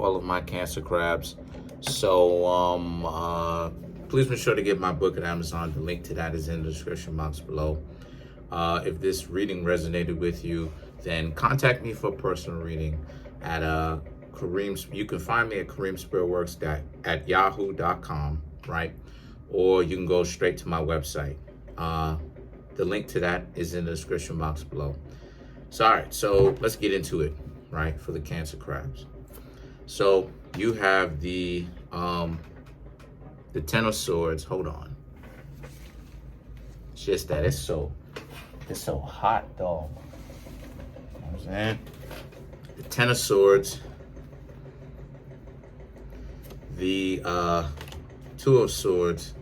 all of my Cancer crabs. So please make sure to get my book at Amazon. The link to that is in the description box below. If this reading resonated with you, then contact me for a personal reading at Kareem's. You can find me at Kareemspiritworks at yahoo.com, right? Or you can go straight to my website. The link to that is in the description box below. So, all right, so let's get into it, right, for the Cancer crabs. So you have the Ten of Swords. Hold on. It's just that it's so hot, dog. You know what I'm saying? The Ten of Swords. The Two of Swords.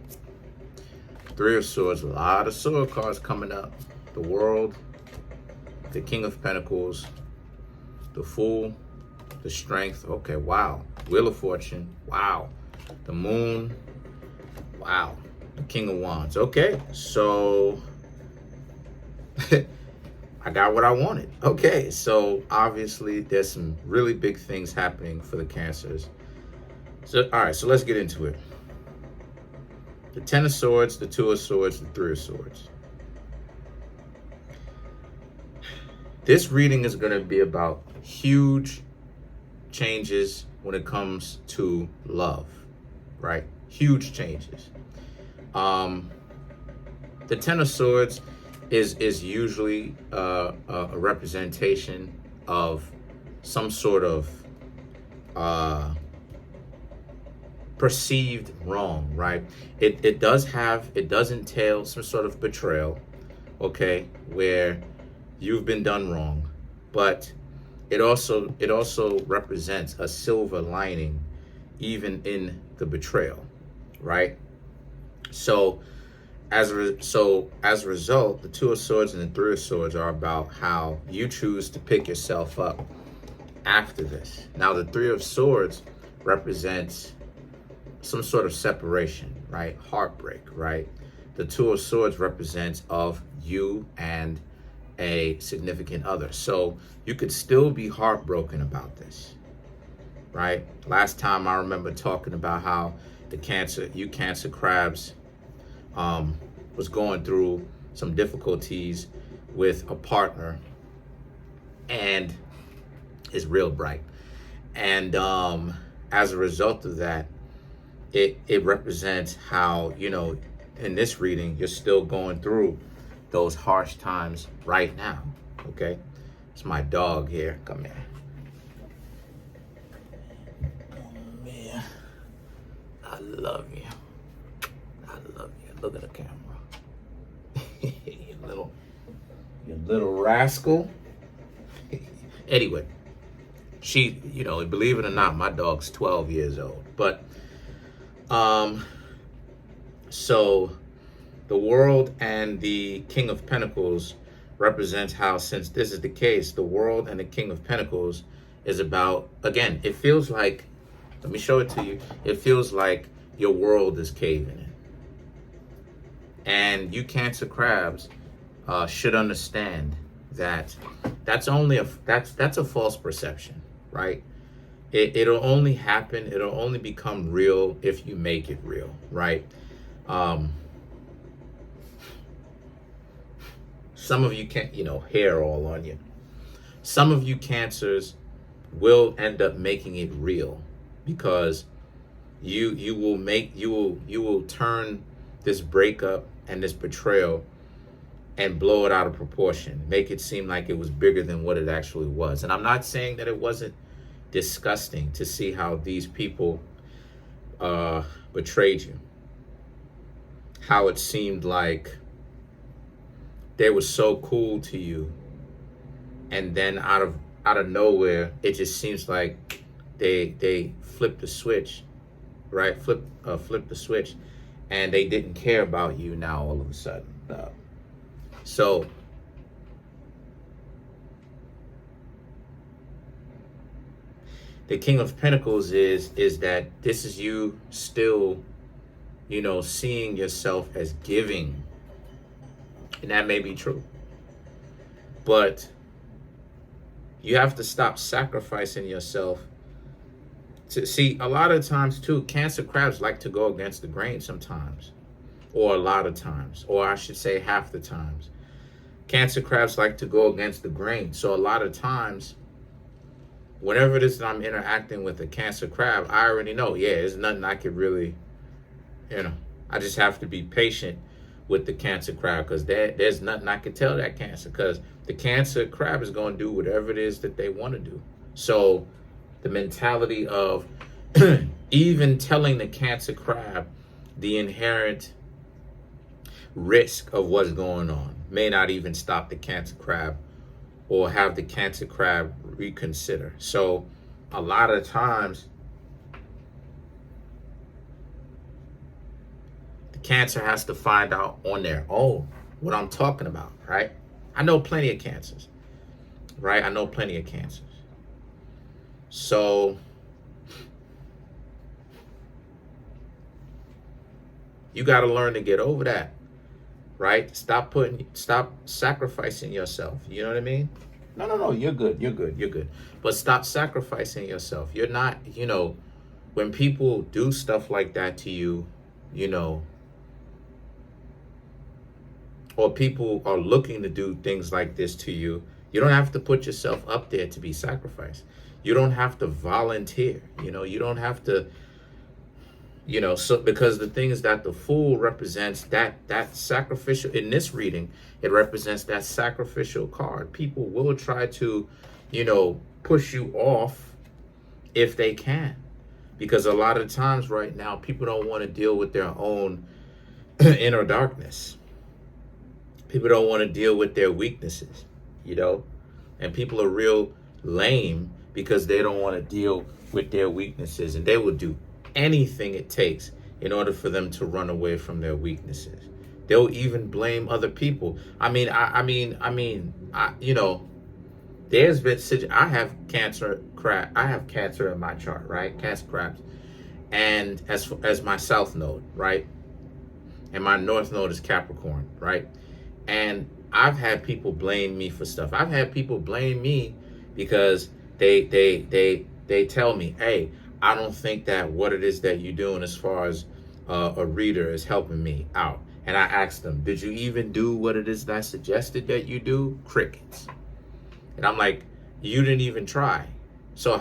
Three of Swords. A lot of sword cards coming up. The World. The King of Pentacles. The Fool. The Strength. Okay, wow. Wheel of Fortune. Wow. The Moon. Wow. The King of Wands. Okay, so I got what I wanted. Okay, so obviously there's some really big things happening for the Cancers. So, all right, so let's get into it. The Ten of Swords, the Two of Swords, the Three of Swords. This reading is going to be about huge changes when it comes to love, right? Huge changes. The Ten of Swords is usually a representation of some sort of perceived wrong, right? It does entail some sort of betrayal, okay, where you've been done wrong, but it also represents a silver lining even in the betrayal, right? So as a result, the Two of Swords and the Three of Swords are about how you choose to pick yourself up after this. Now the Three of Swords represents some sort of separation, right? Heartbreak, right? The Two of Swords represents of you and a significant other. So you could still be heartbroken about this, right? Last time I remember talking about how the Cancer crabs was going through some difficulties with a partner and is real bright. And as a result of that, it represents how, you know, in this reading, you're still going through those harsh times right now, okay? It's my dog here. Come here. Come here. I love you. I love you. Look at the camera. you little rascal. Anyway, she, you know, believe it or not, my dog's 12 years old. But, so the World and the King of Pentacles represents how, since this is the case, the World and the King of Pentacles is about, again, it feels like, let me show it to you. It feels like your world is caving in. And you Cancer crabs should understand that that's a false perception, right? It'll only happen, it'll only become real if you make it real, right? Some of you can't, you know, hair all on you. Some of you Cancers will end up making it real because you will turn this breakup and this betrayal and blow it out of proportion, make it seem like it was bigger than what it actually was. And I'm not saying that it wasn't disgusting to see how these people betrayed you, how it seemed like they were so cool to you, and then out of nowhere, it just seems like they flipped the switch, right? Flipped the switch, and they didn't care about you now all of a sudden. So the King of Pentacles is that this is you still, you know, seeing yourself as giving. And that may be true. But you have to stop sacrificing yourself See, a lot of times too, Cancer crabs like to go against the grain sometimes, or a lot of times, or I should say half the times. Cancer crabs like to go against the grain. So a lot of times, whenever it is that I'm interacting with a Cancer crab, I already know, yeah, there's nothing I could really, I just have to be patient with the Cancer crab, because there's nothing I can tell that Cancer, because the Cancer crab is going to do whatever it is that they want to do. So the mentality of even telling the Cancer crab the inherent risk of what's going on may not even stop the Cancer crab or have the Cancer crab reconsider. So a lot of times the Cancer has to find out on their own what I'm talking about, right? I know plenty of Cancers, right? I know plenty of Cancers. So you got to learn to get over that, right? Stop sacrificing yourself. You know what I mean? No, you're good. But stop sacrificing yourself. You're not, when people do stuff like that to you, or people are looking to do things like this to you, you don't have to put yourself up there to be sacrificed. You don't have to volunteer. You don't have to, so because the thing is that the Fool represents that sacrificial, in this reading, it represents that sacrificial card. People will try to, push you off if they can, because a lot of times right now, people don't want to deal with their own inner darkness. People don't want to deal with their weaknesses, and people are real lame because they don't want to deal with their weaknesses, and they will do anything it takes in order for them to run away from their weaknesses. They'll even blame other people. There's been, I have Cancer in my chart, right? Cancer crabs, and as my South node, right, and my North node is Capricorn, right, and I've had people blame me for stuff. I've had people blame me because they tell me, hey, I don't think that what it is that you're doing as far as a reader is helping me out. And I asked them, did you even do what it is that I suggested that you do? Crickets. And I'm like, you didn't even try. So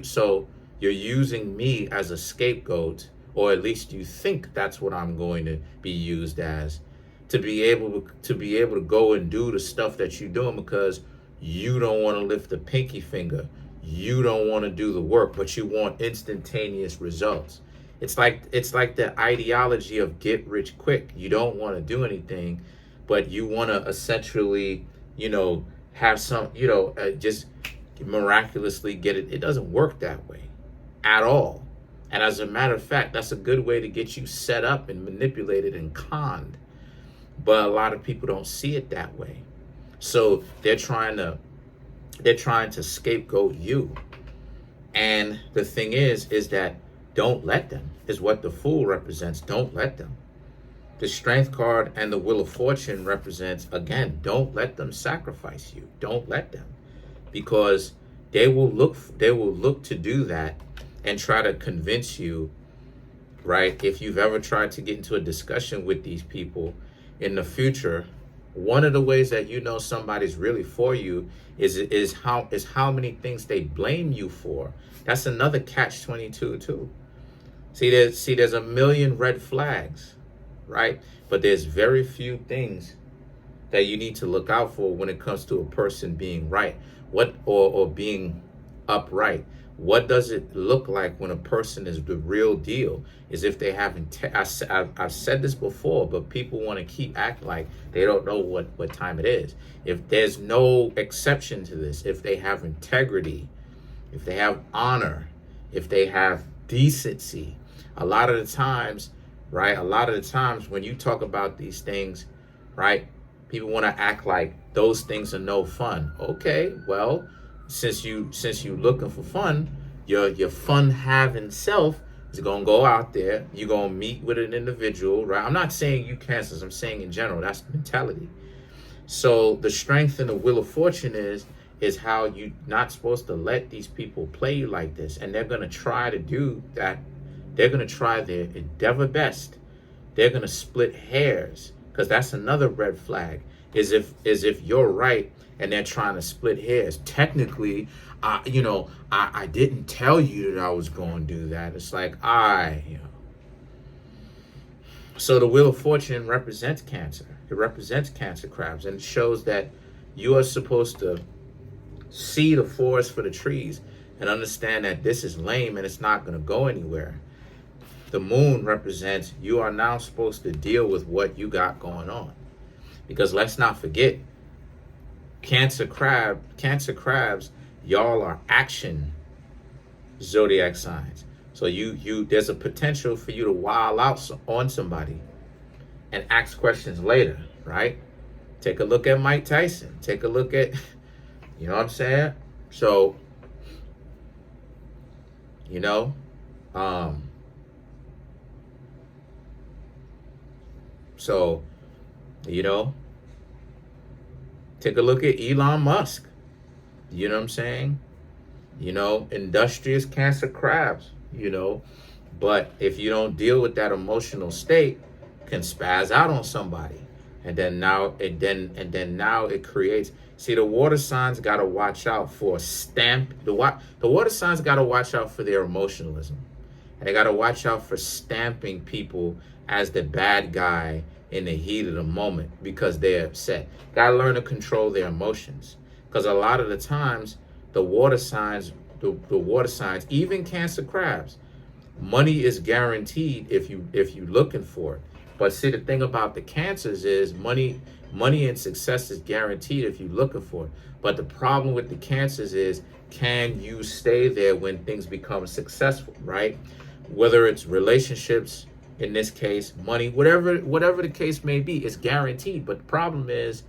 so you're using me as a scapegoat, or at least you think that's what I'm going to be used as, to be able to go and do the stuff that you're doing because you don't want to lift the pinky finger. You don't want to do the work, but you want instantaneous results. It's like the ideology of get rich quick. You don't want to do anything, but you want to essentially, have some, just miraculously get it. It doesn't work that way at all. And as a matter of fact, that's a good way to get you set up and manipulated and conned. But a lot of people don't see it that way. So they're trying to scapegoat you. And the thing is that don't let them, is what the Fool represents. Don't let them. The Strength card and the Wheel of Fortune represents, again, don't let them sacrifice you. Don't let them. Because they will look to do that and try to convince you, right? If you've ever tried to get into a discussion with these people in the future, one of the ways that somebody's really for you is how many things they blame you for. That's another catch-22 too. See, there's a million red flags, right? But there's very few things that you need to look out for when it comes to a person being right, or being upright. What does it look like when a person is the real deal? Is if they haven't. I've said this before, but people want to keep acting like they don't know what time it is. If there's no exception to this, if they have integrity, if they have honor, if they have decency, a lot of the times, right? A lot of the times when you talk about these things, right? People want to act like those things are no fun. Okay, well, since you looking for fun, your fun having self is gonna go out there. You're gonna meet with an individual, right? I'm not saying you Cancers, I'm saying in general. That's the mentality. So the Strength in the Wheel of Fortune is is how you're not supposed to let these people play you like this. And they're going to try to do that. They're going to try their endeavor best. They're going to split hairs, because that's another red flag. Is if you're right and they're trying to split hairs. Technically, I didn't tell you that I was going to do that. It's like, So the Wheel of Fortune represents Cancer. It represents Cancer crabs, and it shows that you are supposed to see the forest for the trees and understand that this is lame and it's not going to go anywhere. The Moon represents you are now supposed to deal with what you got going on. Because let's not forget, Cancer crabs, y'all are action zodiac signs. So there's a potential for you to wild out on somebody and ask questions later, right? Take a look at Mike Tyson. Take a look at, you know what I'm saying? So, take a look at Elon Musk. You know what I'm saying? Industrious Cancer crabs, but if you don't deal with that emotional state, can spaz out on somebody. And then now it creates, see, the water signs got to watch out for the water signs got to watch out for their emotionalism. And they got to watch out for stamping people as the bad guy in the heat of the moment because they're upset. Got to learn to control their emotions. Because a lot of the times, the water signs, even Cancer crabs, money is guaranteed if you're looking for it. But see, the thing about the Cancers is money and success is guaranteed if you're looking for it. But the problem with the Cancers is, can you stay there when things become successful, right? Whether it's relationships, in this case, money, whatever the case may be, it's guaranteed. But the problem is,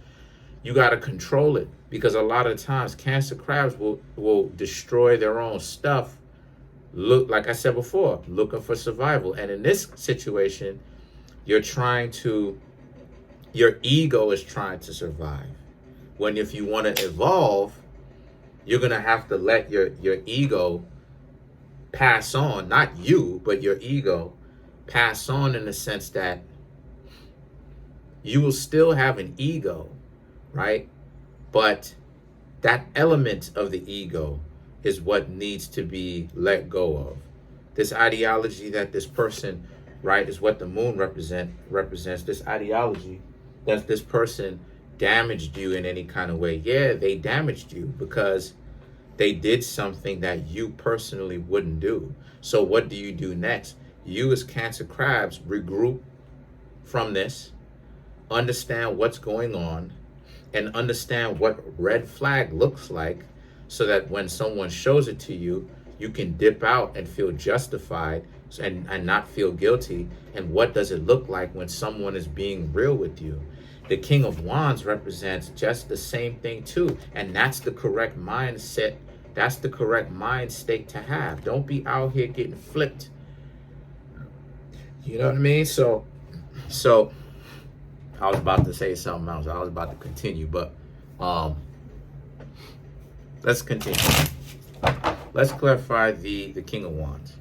you got to control it, because a lot of times Cancer crabs will destroy their own stuff. Look, like I said before, looking for survival. And in this situation, your ego is trying to survive. When if you want to evolve, you're going to have to let your ego pass on, not you, but your ego pass on, in the sense that you will still have an ego, right? But that element of the ego is what needs to be let go of. This ideology that this person, right, is what the Moon represents. This ideology that this person damaged you in any kind of way. Yeah, they damaged you because they did something that you personally wouldn't do. So what do you do next? You as Cancer crabs regroup from this, understand what's going on, and understand what red flag looks like, so that when someone shows it to you, you can dip out and feel justified and not feel guilty. And what does it look like when someone is being real with you? The King of Wands represents just the same thing too. And that's the correct mindset. That's the correct mind state to have. Don't be out here getting flipped. You know what I mean? So I was about to say something else. I was about to continue, but let's continue. Let's clarify the King of Wands.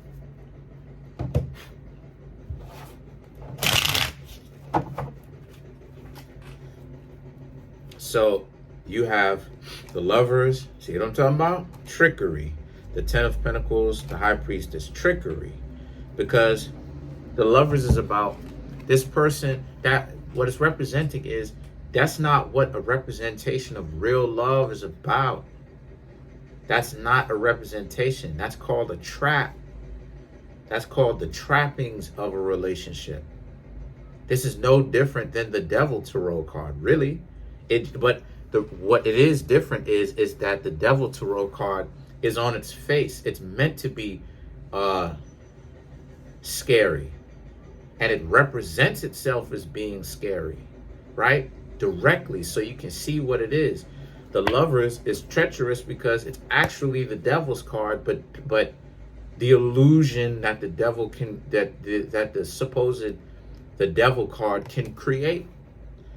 So you have the Lovers. See what I'm talking about? Trickery. The Ten of Pentacles, the High Priestess. Trickery. Because the Lovers is about this person, that what it's representing is, that's not what a representation of real love is about. That's not a representation. That's called a trap. That's called the trappings of a relationship. This is no different than the Devil Tarot card, really. What it is different is that the Devil Tarot card is on its face. It's meant to be scary. And it represents itself as being scary, right? Directly, so you can see what it is. The Lovers is treacherous because it's actually the Devil's card, but the illusion that the devil can, that the supposed the Devil card can create.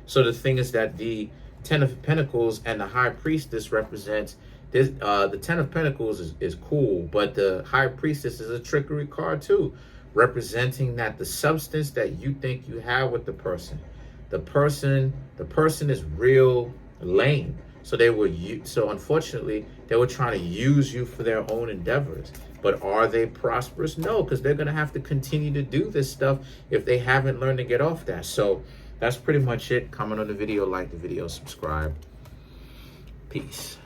So the thing is that the Ten of Pentacles and the High Priestess represents this. The Ten of Pentacles is cool, but the High Priestess is a trickery card too, representing that the substance that you think you have with the person is real lame. So so unfortunately, they were trying to use you for their own endeavors. But are they prosperous? No, because they're going to have to continue to do this stuff if they haven't learned to get off that. So that's pretty much it. Comment on the video, like the video, subscribe. Peace.